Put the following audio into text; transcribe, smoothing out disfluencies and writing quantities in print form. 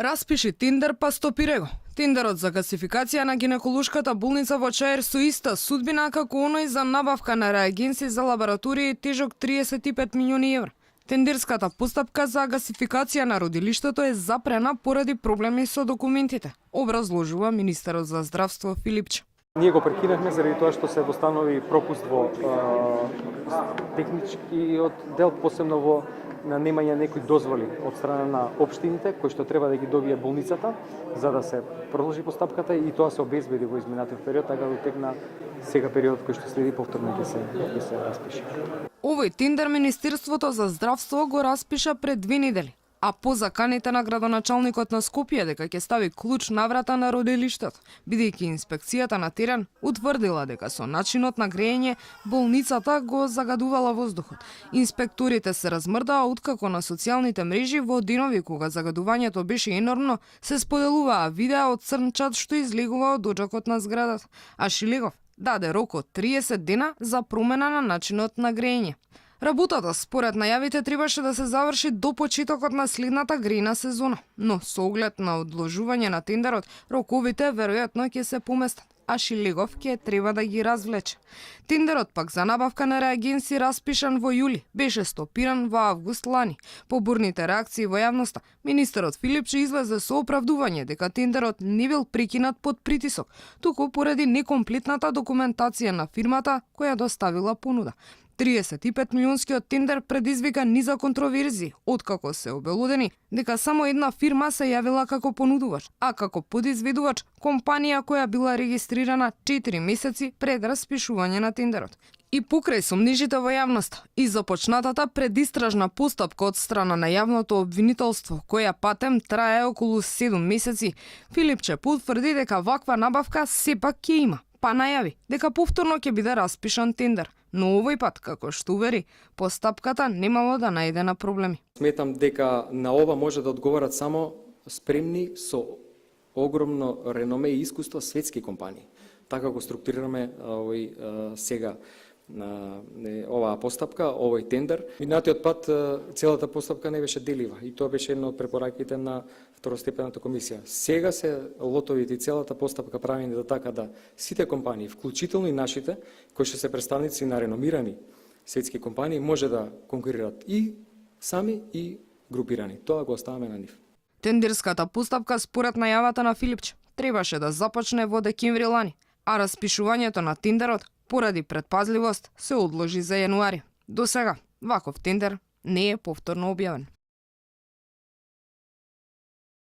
Распиши Тиндер па стопирај го. Тиндерот за гасификација на гинеколошката болница во Чаир со иста судбина како оној за набавка на реагенси за лабораторија тежок 35 милиони евра. Тендерската постапка за гасификација на родилиштето е запрена поради проблеми со документите, образложува министерот за здравство Филипче. Ние го прекинавме заради тоа што се достанови пропуст во техничкиот дел, посебно во на немање некои дозволи од страна на општините кои што треба да ги добие болницата за да се продолжи постапката и тоа се обезбеди во изминатиот период, така да текна сега периодот кој што следи повторно ќе се распише. Овој тендер Министерството за здравство го распиша пред 2 недели, а по заканите на градоначалникот на Скопје дека ќе стави клуч на врата на родилиштето, бидејќи инспекцијата на терен утврдила дека со начинот на грејење болницата го загадувала воздухот. Инспекторите се размрдаа откако на социјалните мрежи во денови кога загадувањето беше енормно, се споделуваа видеа од црн чад што излегува од оџакот на зградата, а Шилегов даде рок од 30 дена за промена на начинот на грејење. Работата, според најавите, требаше да се заврши до почетокот на следната грејна сезона, но со оглед на одложување на тендерот, роковите веројатно ќе се поместат, а Шилегов ќе треба да ги развлече. Тендерот пак за набавка на реагенси распишан во јули, беше стопиран во август лани. По бурните реакции во јавноста, министерот Филипче излезе со оправдување дека тендерот не бил прекинат под притисок, туку поради некомплетната документација на фирмата која доставила понуда. 35 милионскиот тендер предизвика низа контроверзии, откако се обелодени дека само една фирма се јавила како понудувач, а како подизведувач компанија која била регистрирана 4 месеци пред распишување на тендерот. И покрај сомнежите во јавноста и започнатата предистражна постапка од страна на јавното обвинителство, која патем трае околу 7 месеци, Филипче потврди дека ваква набавка сепак ќе има, па најави дека повторно ќе биде распишан тендер. Но овој пат, како што увери, постапката немало да најде на проблеми. Сметам дека на ова може да одговорат само спремни со огромно реноме и искуство светски компании. Така го структурираме сега оваа постапка, овој тендер. Минатиот пат целата постапка не беше делива и тоа беше една од препораките на второстепената комисија. Сега се лотовите и целата постапка правени да така да сите компании, вклучително и нашите, кои што се представници на реномирани светски компании, може да конкурират и сами и групирани. Тоа го оставаме на нив. Тендерската постапка според најавата на Филипче требаше да започне во декември лани, а распишувањето на тендерот поради предпазливост се одложи за јануари. До сега, ваков тендер не е повторно објавен.